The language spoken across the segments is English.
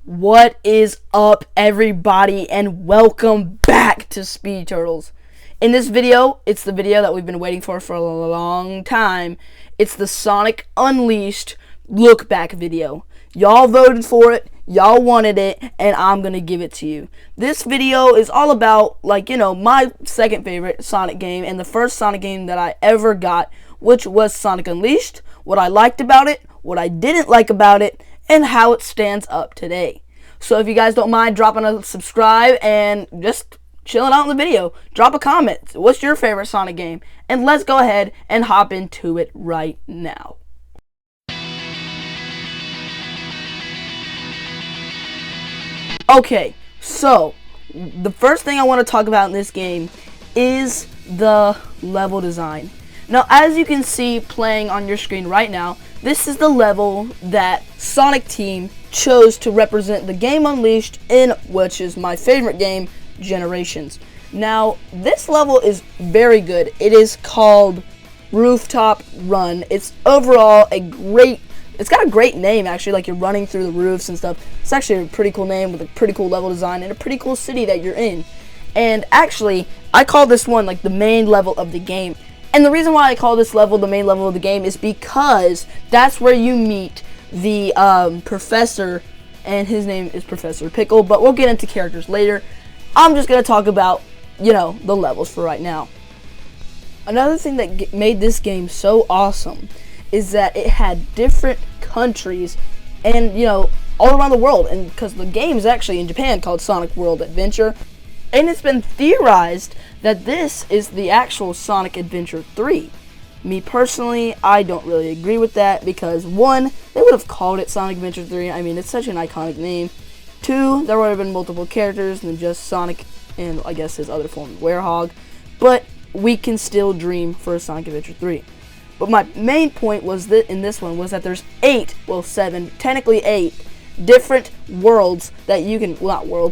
What is up, everybody, and welcome back to Speed Turtles. In this video, it's the video that we've been waiting for a long time. It's the Sonic Unleashed look back video. Y'all voted for it, y'all wanted it, and I'm gonna give it to you. This video is all about, my second favorite Sonic game and the first Sonic game that I ever got, which was Sonic Unleashed, what I liked about it, what I didn't like about it, and how it stands up today. So if you guys don't mind dropping a subscribe and just chilling out in the video, drop a comment. What's your favorite Sonic game? And let's go ahead and hop into it right now. Okay, so the first thing I want to talk about in this game is the level design. Now, as you can see playing on your screen right now, this is the level that Sonic Team chose to represent the game Unleashed in, which is my favorite game, Generations. Now, this level is very good. It is called Rooftop Run. It's overall it's got a great name, actually, like you're running through the roofs and stuff. It's actually a pretty cool name with a pretty cool level design and a pretty cool city that you're in. And actually, I call this one like the main level of the game. And the reason why I call this level the main level of the game is because that's where you meet the professor, and his name is Professor Pickle, but we'll get into characters later. I'm just going to talk about, the levels for right now. Another thing that made this game so awesome is that it had different countries and, all around the world, and because the game is actually in Japan called Sonic World Adventure. And it's been theorized that this is the actual Sonic Adventure 3. Me personally, I don't really agree with that because, one, they would have called it Sonic Adventure 3. I mean, it's such an iconic name. Two, there would have been multiple characters than just Sonic and, I guess, his other form, Werehog. But we can still dream for a Sonic Adventure 3. But my main point was that in this one was that there's seven, technically 8 different worlds that you can,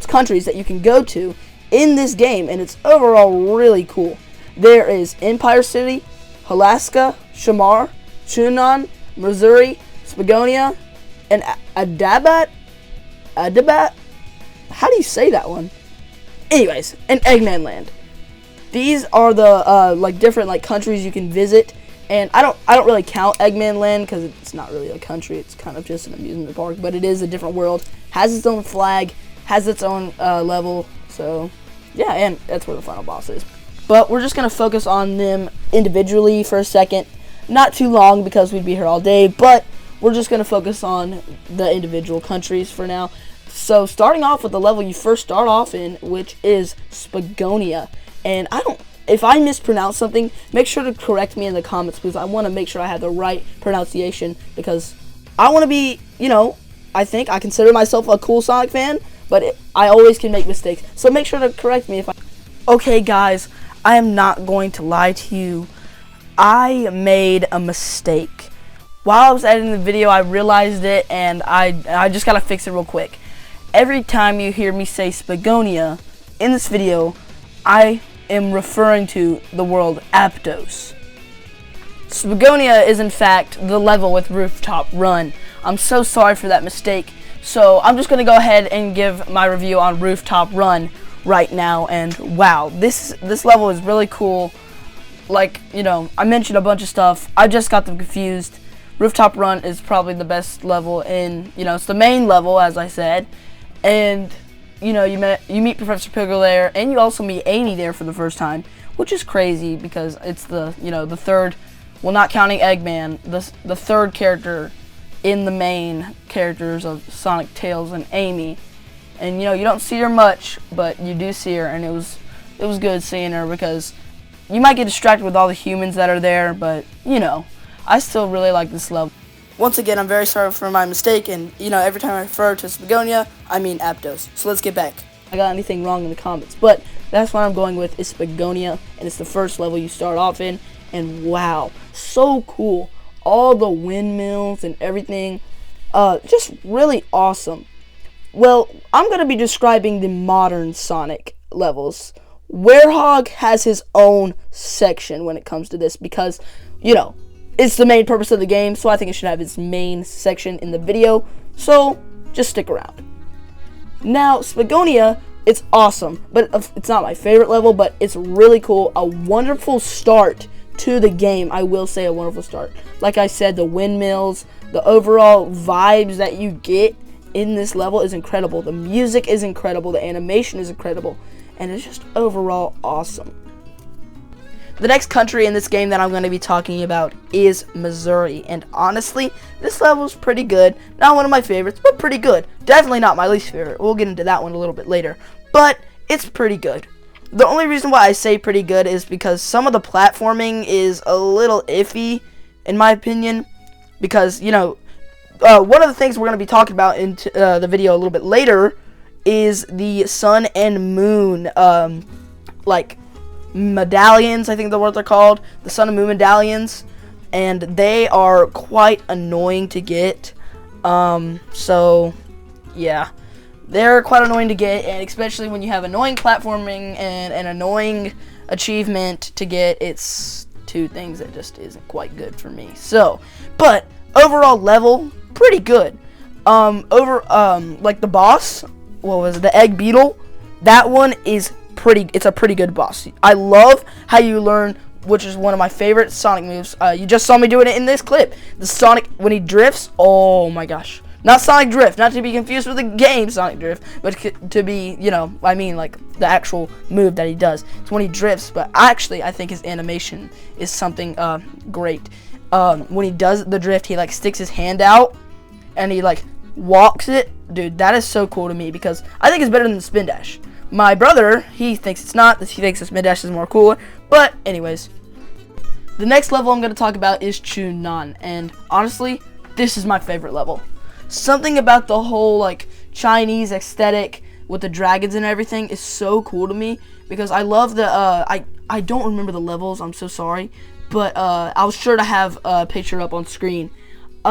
countries that you can go to in this game, and it's overall really cool. There is Empire City, Alaska, Shamar, Chun-nan, Mazuri, Spagonia, and Adabat. How do you say that one? Anyways, and Eggman Land. These are the different countries you can visit, and I don't really count Eggman Land because it's not really a country. It's kind of just an amusement park, but it is a different world. Has its own flag, has its own level. So yeah, and that's where the final boss is. But we're just going to focus on them individually for a second. Not too long because we'd be here all day, but we're just going to focus on the individual countries for now. So starting off with the level you first start off in, which is Spagonia. And if I mispronounce something, make sure to correct me in the comments because I want to make sure I have the right pronunciation because I want to be, I consider myself a cool Sonic fan, but I always can make mistakes. So make sure to correct me if I... Okay, guys, I am not going to lie to you. I made a mistake. While I was editing the video, I realized it, and I just gotta fix it real quick. Every time you hear me say Spagonia in this video, I am referring to the world Aptos. Spagonia is in fact the level with Rooftop Run. I'm so sorry for that mistake. So I'm just going to go ahead and give my review on Rooftop Run right now. And wow, this level is really cool. I mentioned a bunch of stuff. I just got them confused. Rooftop Run is probably the best level in, it's the main level, as I said. And, you meet Professor Pickle there, and you also meet Amy there for the first time, which is crazy because it's the third, well, not counting Eggman, the third character in the main characters of Sonic, Tails, and Amy. And you don't see her much, but you do see her, and it was good seeing her because you might get distracted with all the humans that are there, but I still really like this level. Once again, I'm very sorry for my mistake, and every time I refer to Spagonia, I mean Aptos. So let's get back. I got anything wrong in the comments, but that's what I'm going with is Spagonia, and it's the first level you start off in, and wow, so cool. All the windmills and everything, just really awesome. Well, I'm going to be describing the modern Sonic levels. Werehog has his own section when it comes to this because, it's the main purpose of the game, so I think it should have its main section in the video, so just stick around. Now, Spagonia, it's awesome, but it's not my favorite level, but it's really cool. A wonderful start to the game, I will say, a wonderful start. Like I said, the windmills, the overall vibes that you get in this level is incredible. The music is incredible, the animation is incredible, and it's just overall awesome. The next country in this game that I'm going to be talking about is Mazuri, and honestly, this level is pretty good. Not one of my favorites, but pretty good. Definitely not my least favorite. We'll get into that one a little bit later, but it's pretty good. The only reason why I say pretty good is because some of the platforming is a little iffy, in my opinion, because, you know, one of the things we're going to be talking about in the video a little bit later is the sun and moon, like, medallions, I think the words are called, the sun and moon medallions, and they are quite annoying to get. So yeah, they're quite annoying to get, and especially when you have annoying platforming and an annoying achievement to get, it's two things that just isn't quite good for me. So, but overall level, pretty good. Like the boss, what was it, the egg beetle, that one is it's a pretty good boss. I love how you learn, which is one of my favorite Sonic moves. You just saw me doing it in this clip. The Sonic, when he drifts, oh my gosh. Not Sonic Drift, not to be confused with the game Sonic Drift, but to be, you know, I mean like the actual move that he does. It's when he drifts, but actually I think his animation is something great. When he does the drift, he like sticks his hand out and he like walks it. Dude, that is so cool to me because I think it's better than the spin dash. My brother, he thinks it's not. He thinks the spin dash is more cooler. But anyways, the next level I'm going to talk about is Chun-nan. And honestly, this is my favorite level. Something about the whole like Chinese aesthetic with the dragons and everything is so cool to me because I love the I don't remember the levels. I'm so sorry, but I'll sure to have a picture up on screen.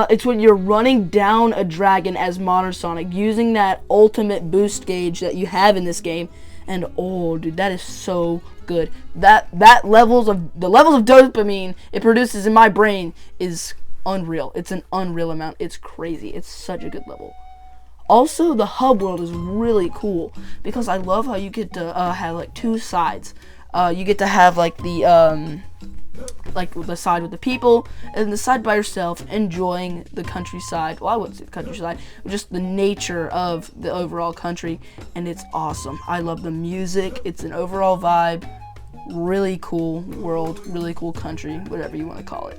It's when you're running down a dragon as Modern Sonic, using that ultimate boost gauge that you have in this game, and oh, dude, that is so good. The levels of dopamine it produces in my brain is unreal. It's an unreal amount. It's crazy. It's such a good level. Also, the hub world is really cool because I love how you get to have like two sides. You get to have like the side with the people and the side by yourself, enjoying the countryside. Well, I wouldn't say the countryside, but just the nature of the overall country, and it's awesome. I love the music. It's an overall vibe. Really cool world, really cool country, whatever you want to call it.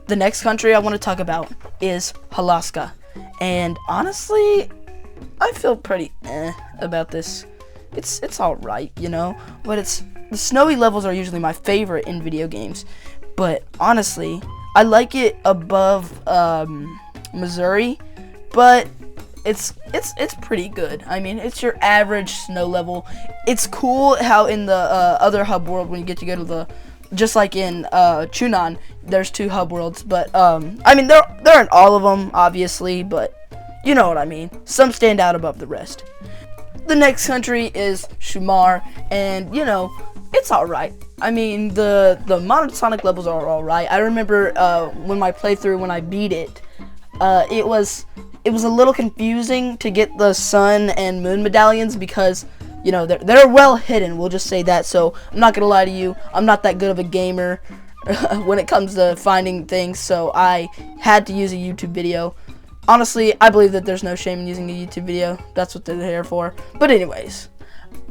The next country I want to talk about is Alaska, and honestly, I feel pretty about this. It's all right, you know, but the snowy levels are usually my favorite in video games, but honestly, I like it above Mazuri, but it's pretty good. I mean, it's your average snow level. It's cool how in the other hub world when you get to go to the, just like in Chun-nan, there's two hub worlds, but I mean they're in all of them obviously, but you know what I mean. Some stand out above the rest. The next country is Shamar, and you know, it's alright. I mean, the Modern Sonic levels are alright. I remember when my playthrough, when I beat it, it was a little confusing to get the sun and moon medallions because, you know, they're well hidden, we'll just say that. So I'm not gonna lie to you, I'm not that good of a gamer when it comes to finding things, so I had to use a YouTube video. Honestly, I believe that there's no shame in using a YouTube video. That's what they're here for. But anyways,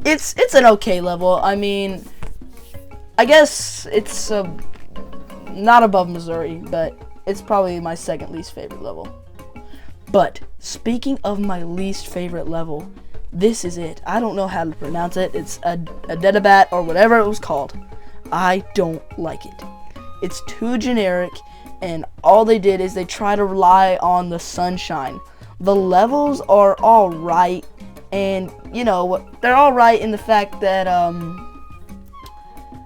it's an okay level. I mean, I guess it's not above Mazuri, but it's probably my second least favorite level. But speaking of my least favorite level, this is it. I don't know how to pronounce it. It's Adabat or whatever it was called. I don't like it. It's too generic, and all they did is they try to rely on the sunshine. The levels are alright, and you know, they're alright in the fact that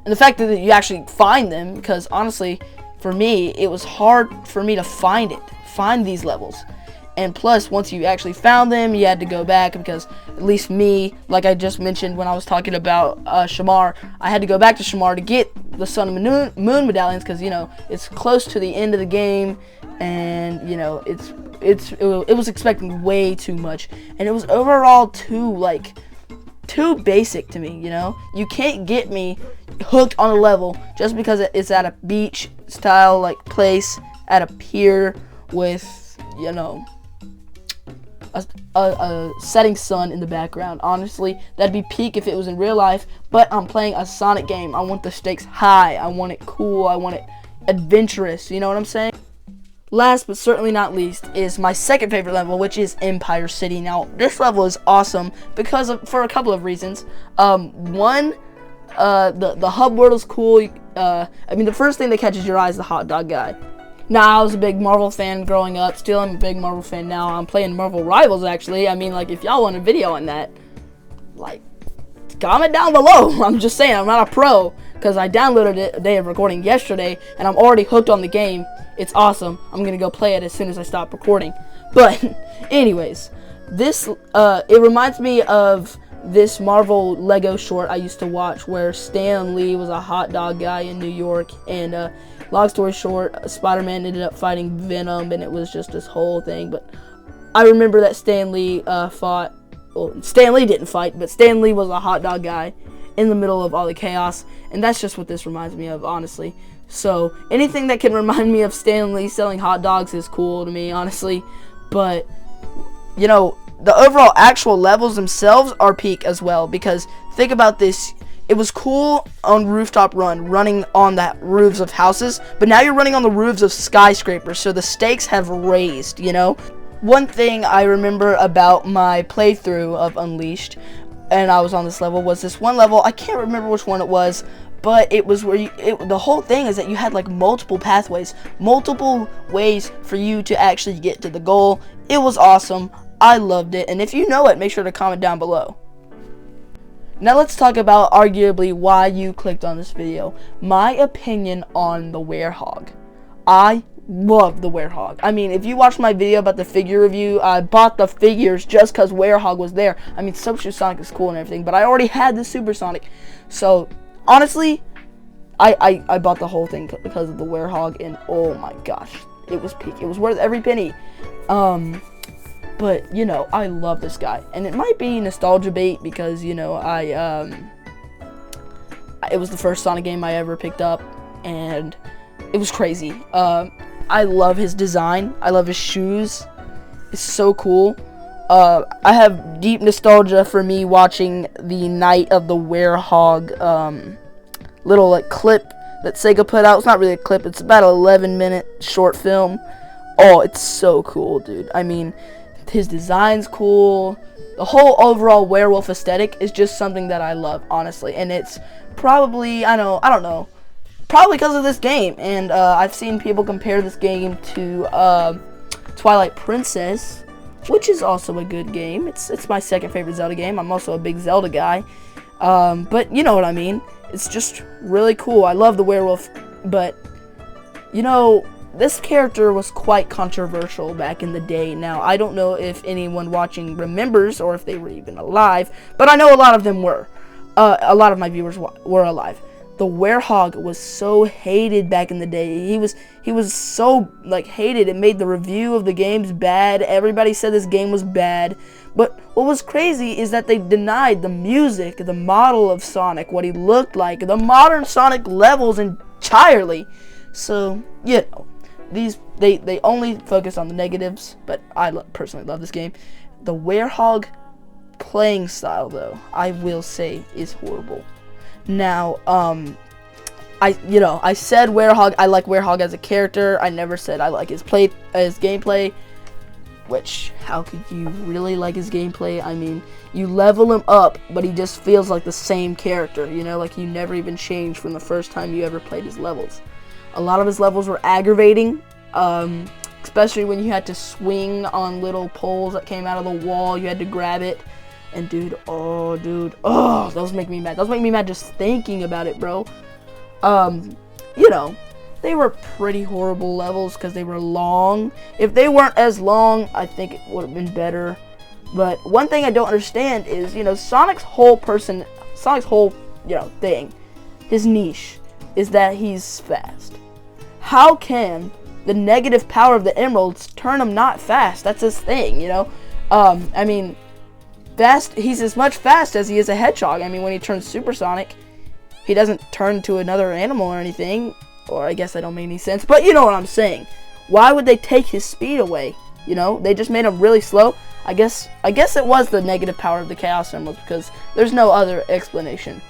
you actually find them, because honestly, for me, it was hard for me to find these levels. And plus, once you actually found them, you had to go back, because at least me, like I just mentioned when I was talking about Shamar, I had to go back to Shamar to get the sun and moon medallions, because, you know, it's close to the end of the game, and you know, it was expecting way too much, and it was overall too basic to me. You know, you can't get me hooked on a level just because it's at a beach style like place at a pier with, you know, a setting sun in the background. Honestly, that'd be peak if it was in real life, but I'm playing a Sonic game. I want the stakes high, I want it cool, I want it adventurous, you know what I'm saying? Last but certainly not least is my second favorite level, which is Empire City. Now, this level is awesome for a couple of reasons. One, the hub world is cool. I mean, the first thing that catches your eye is the hot dog guy. Now, I was a big Marvel fan growing up. Still, I'm a big Marvel fan now. I'm playing Marvel Rivals, actually. I mean, like, if y'all want a video on that, like, comment down below. I'm just saying, I'm not a pro, because I downloaded it a day of recording yesterday, and I'm already hooked on the game. It's awesome. I'm going to go play it as soon as I stop recording. But, anyways, this, it reminds me of this Marvel Lego short I used to watch where Stan Lee was a hot dog guy in New York, and, long story short, Spider-Man ended up fighting Venom, and it was just this whole thing. But I remember that Stan Lee fought, well, Stan Lee didn't fight, but Stan Lee was a hot dog guy in the middle of all the chaos, and that's just what this reminds me of, honestly. So anything that can remind me of Stan Lee selling hot dogs is cool to me, honestly. But, you know, the overall actual levels themselves are peak as well, because think about this. It was cool on Rooftop Run, running on the roofs of houses, but now you're running on the roofs of skyscrapers, so the stakes have raised, you know? One thing I remember about my playthrough of Unleashed, and I was on this level, was this one level, I can't remember which one it was, but it was where the whole thing is that you had like multiple pathways, multiple ways for you to actually get to the goal. It was awesome. I loved it, and if you know it, make sure to comment down below. Now let's talk about arguably why you clicked on this video. My opinion on the Werehog. I love the Werehog. I mean, if you watched my video about the figure review, I bought the figures just because Werehog was there. I mean, Supersonic is cool and everything, but I already had the Supersonic. So, honestly, I bought the whole thing because of the Werehog, and oh my gosh, it was peak. It was worth every penny. But, you know, I love this guy. And it might be nostalgia bait because, you know, it was the first Sonic game I ever picked up, and it was crazy. I love his design. I love his shoes. It's so cool. I have deep nostalgia for me watching the Night of the Werehog little, like, clip that Sega put out. It's not really a clip. It's about an 11-minute short film. Oh, it's so cool, dude. I mean, his design's cool. The whole overall werewolf aesthetic is just something that I love, honestly. And it's probably, I don't know, probably because of this game. And I've seen people compare this game to Twilight Princess, which is also a good game. It's my second favorite Zelda game. I'm also a big Zelda guy. But you know what I mean. It's just really cool. I love the werewolf, but, you know, this character was quite controversial back in the day. Now, I don't know if anyone watching remembers or if they were even alive, but I know a lot of them were. A lot of my viewers were alive. The Werehog was so hated back in the day. He was so, like, hated. It made the review of the games bad. Everybody said this game was bad. But what was crazy is that they denied the music, the model of Sonic, what he looked like, the modern Sonic levels entirely. So, you know, they only focus on the negatives, but I personally love this game. The Werehog playing style, though, I will say, is horrible. Now, I said Werehog. I like Werehog as a character. I never said I like his gameplay. Which, how could you really like his gameplay? I mean, you level him up, but he just feels like the same character. You know, like he never even changed from the first time you ever played his levels. A lot of his levels were aggravating, especially when you had to swing on little poles that came out of the wall. You had to grab it. And dude, those make me mad. Those make me mad just thinking about it, bro. You know, they were pretty horrible levels because they were long. If they weren't as long, I think it would have been better. But one thing I don't understand is, you know, Sonic's whole, you know, thing, his niche, is that he's fast. How can the negative power of the emeralds turn him not fast. That's his thing, you know. I mean, fast. He's as much fast as he is a hedgehog. I mean, when he turns supersonic, he doesn't turn to another animal or anything. Or I guess that don't make any sense. But you know what I'm saying. Why would they take his speed away? You know, they just made him really slow. I guess it was the negative power of the Chaos Emeralds, because there's no other explanation.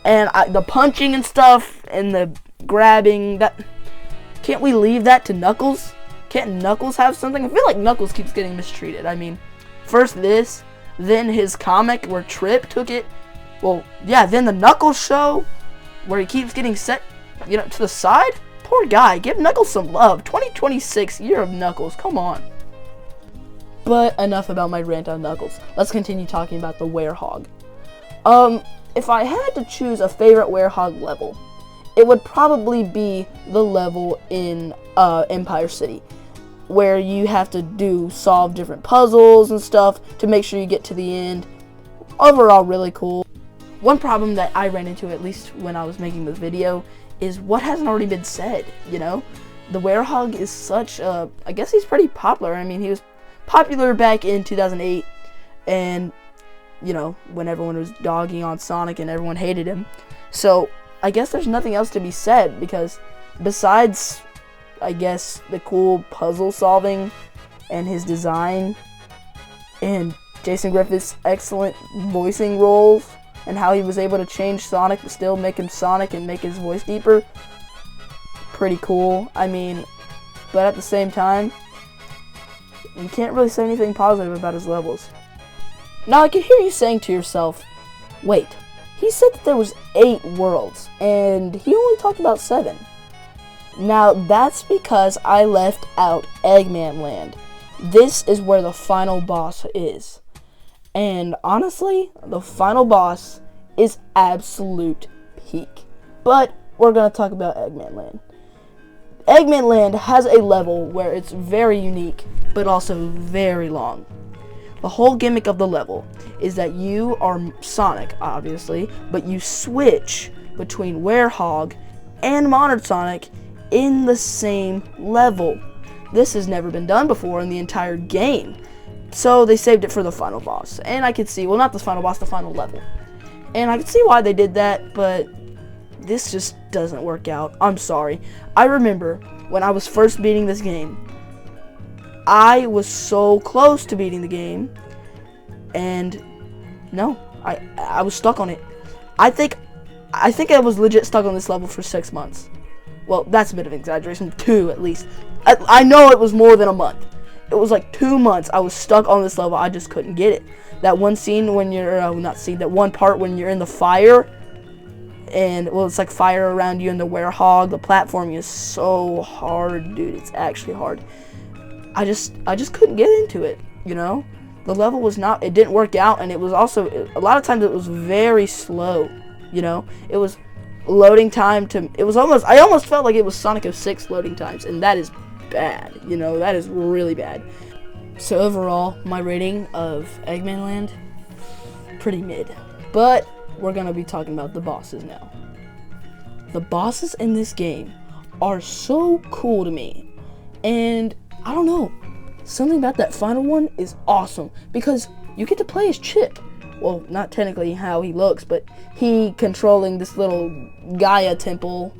And the punching and stuff and the grabbing, that can't we leave that to Knuckles? Can't Knuckles have something? I feel like Knuckles keeps getting mistreated. I mean, first this, then his comic where Trip took it. Well, yeah, then the Knuckles show where he keeps getting set, you know, to the side. Poor guy. Give Knuckles some love. 2026, year of Knuckles. Come on. But enough about my rant on Knuckles. Let's continue talking about the Werehog. If I had to choose a favorite Werehog level, it would probably be the level in Empire City, where you have to solve different puzzles and stuff to make sure you get to the end. Overall, really cool. One problem that I ran into, at least when I was making this video, is what hasn't already been said, you know? The Werehog is such a, I guess he's pretty popular. I mean, he was popular back in 2008, and, you know, when everyone was dogging on Sonic and everyone hated him. So, I guess there's nothing else to be said, because besides, I guess, the cool puzzle solving and his design and Jason Griffith's excellent voicing roles and how he was able to change Sonic but still make him Sonic and make his voice deeper, pretty cool. I mean, but at the same time, you can't really say anything positive about his levels. Now I can hear you saying to yourself, wait, he said that there was 8 worlds, and he only talked about 7. Now that's because I left out Eggman Land. This is where the final boss is. And honestly, the final boss is absolute peak. But we're going to talk about Eggman Land. Eggman Land has a level where it's very unique, but also very long. The whole gimmick of the level is that you are Sonic, obviously, but you switch between Werehog and Modern Sonic in the same level. This has never been done before in the entire game. So they saved it for the final boss. And I could see, well, not the final boss, the final level. And I could see why they did that, but this just doesn't work out. I'm sorry. I remember when I was first beating this game, I was so close to beating the game, and no, I was stuck on it. I think I was legit stuck on this level for 6 months. Well, that's a bit of an exaggeration. 2 at least. I know it was more than a month. It was like 2 months I was stuck on this level. I just couldn't get it. That one scene when you're, that one part when you're in the fire, and, well, it's like fire around you in the Werehog. The platforming is so hard, dude. It's actually hard. I just couldn't get into it, you know? The level was not, it didn't work out, and it was also, a lot of times it was very slow, you know? It was loading time to, it was almost, I almost felt like it was Sonic 06 loading times, and that is bad, you know? That is really bad. So overall, my rating of Eggman Land, pretty mid. But we're going to be talking about the bosses now. The bosses in this game are so cool to me, and I don't know, something about that final one is awesome, because you get to play as Chip. Well, not technically how he looks, but he controlling this little Gaia temple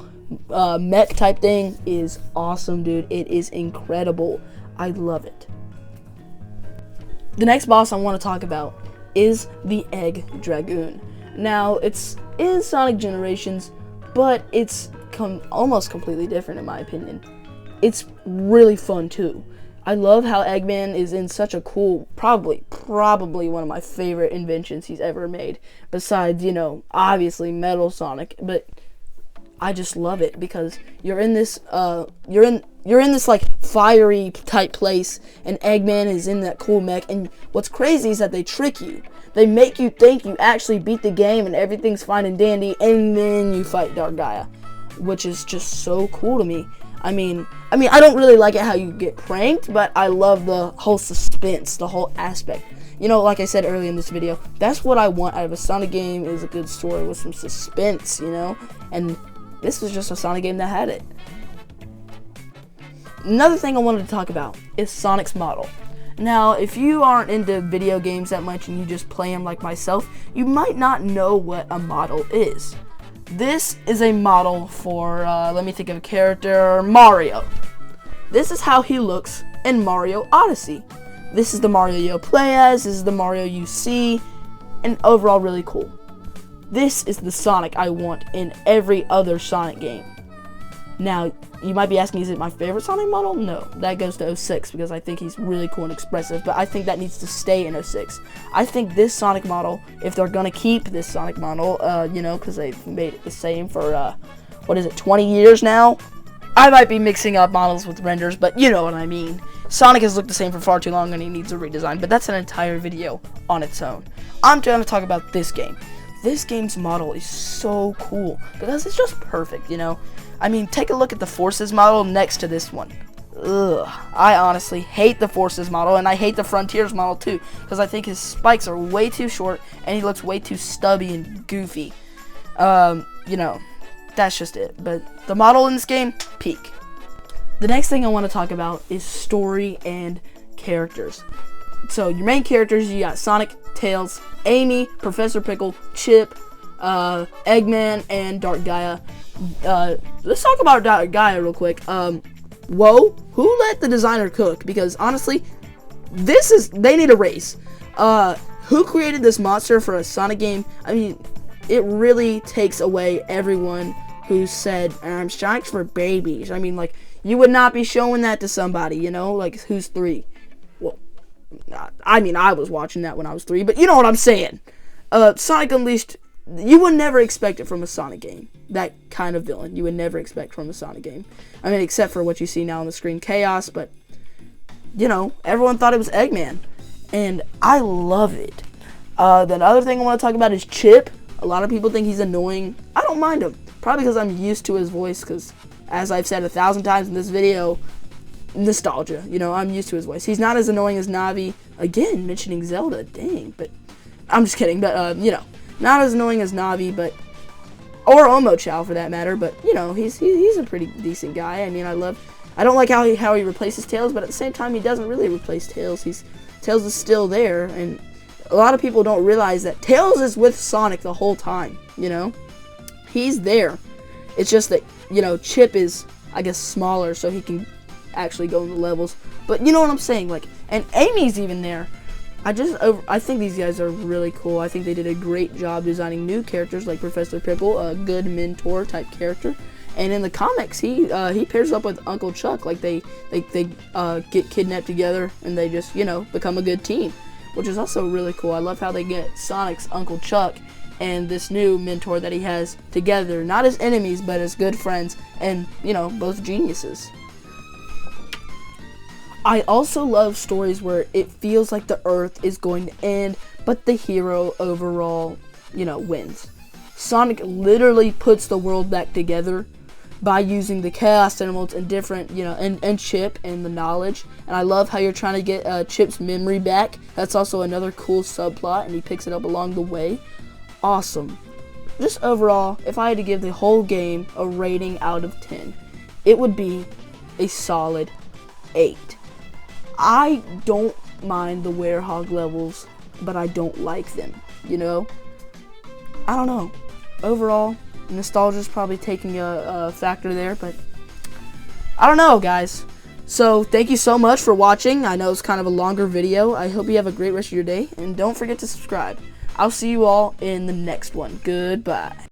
mech type thing is awesome, dude. It is incredible. I love it. The next boss I want to talk about is the Egg Dragoon. Now, it's in Sonic Generations, but it's almost completely different in my opinion. It's really fun too. I love how Eggman is in such a cool, probably one of my favorite inventions he's ever made. Besides, you know, obviously Metal Sonic, but I just love it because you're in this, you're in this like fiery type place, and Eggman is in that cool mech. And what's crazy is that they trick you. They make you think you actually beat the game and everything's fine and dandy, and then you fight Dark Gaia, which is just so cool to me. I mean, I don't really like it how you get pranked, but I love the whole suspense, the whole aspect. You know, like I said earlier in this video, that's what I want out of a Sonic game, is a good story with some suspense, you know? And this was just a Sonic game that had it. another thing I wanted to talk about is Sonic's model. Now, if you aren't into video games that much and you just play them like myself, you might not know what a model is. This is a model for, let me think of a character, Mario. This is how he looks in Mario Odyssey. This is the Mario you'll play as, this is the Mario you see, and overall really cool. This is the Sonic I want in every other Sonic game. Now, you might be asking, is it my favorite Sonic model? No, that goes to 06 because I think he's really cool and expressive, but I think that needs to stay in 06. I think this Sonic model, if they're going to keep this Sonic model, because they've made it the same for, 20 years now? I might be mixing up models with renders, but you know what I mean. Sonic has looked the same for far too long and he needs a redesign, but that's an entire video on its own. I'm going to talk about this game. This game's model is so cool because it's just perfect, I mean, take a look at the Forces model next to this one. Ugh, I honestly hate the Forces model, and I hate the Frontiers model too, because I think his spikes are way too short, and he looks way too stubby and goofy. That's just it. But the model in this game, peak. The next thing I want to talk about is story and characters. So your main characters, you got Sonic, Tails, Amy, Professor Pickle, Chip, Eggman, and Dark Gaia. Let's talk about Dark Gaia real quick. Whoa, who let the designer cook? Because honestly, they need a raise. Who created this monster for a Sonic game? I mean, it really takes away everyone who said, Sonic's for babies. I mean, like, you would not be showing that to somebody, like, who's 3. Well, I mean, I was watching that when I was 3, but you know what I'm saying. Sonic Unleashed, you would never expect it from a Sonic game. That kind of villain, you would never expect from a Sonic game. I mean, except for what you see now on the screen, Chaos, but, everyone thought it was Eggman. And I love it. The other thing I want to talk about is Chip. A lot of people think he's annoying. I don't mind him. Probably because I'm used to his voice, because, as I've said 1,000 times in this video, nostalgia. I'm used to his voice. He's not as annoying as Navi. Again, mentioning Zelda. Dang. But, I'm just kidding. But, not as annoying as Navi, but, or Omochao for that matter. But, he's a pretty decent guy. I mean, I don't like how he replaces Tails, but at the same time, he doesn't really replace Tails. Tails is still there, and a lot of people don't realize that Tails is with Sonic the whole time, He's there. It's just that, Chip is, I guess, smaller, so he can actually go in the levels. But you know what I'm saying? Like, and Amy's even there. I think these guys are really cool. I think they did a great job designing new characters like Professor Pickle, a good mentor type character. And in the comics, he pairs up with Uncle Chuck. Like, they get kidnapped together, and they just, become a good team, which is also really cool. I love how they get Sonic's Uncle Chuck and this new mentor that he has together, not as enemies, but as good friends, and, both geniuses. I also love stories where it feels like the Earth is going to end, but the hero overall, wins. Sonic literally puts the world back together by using the Chaos Emeralds and different, and Chip and the knowledge. And I love how you're trying to get Chip's memory back. That's also another cool subplot, and he picks it up along the way. Awesome. Just overall, if I had to give the whole game a rating out of 10, it would be a solid 8. I don't mind the Werehog levels, but I don't like them, I don't know. Overall, nostalgia is probably taking a factor there, but I don't know, guys. So, thank you so much for watching. I know it's kind of a longer video. I hope you have a great rest of your day, and don't forget to subscribe. I'll see you all in the next one. Goodbye.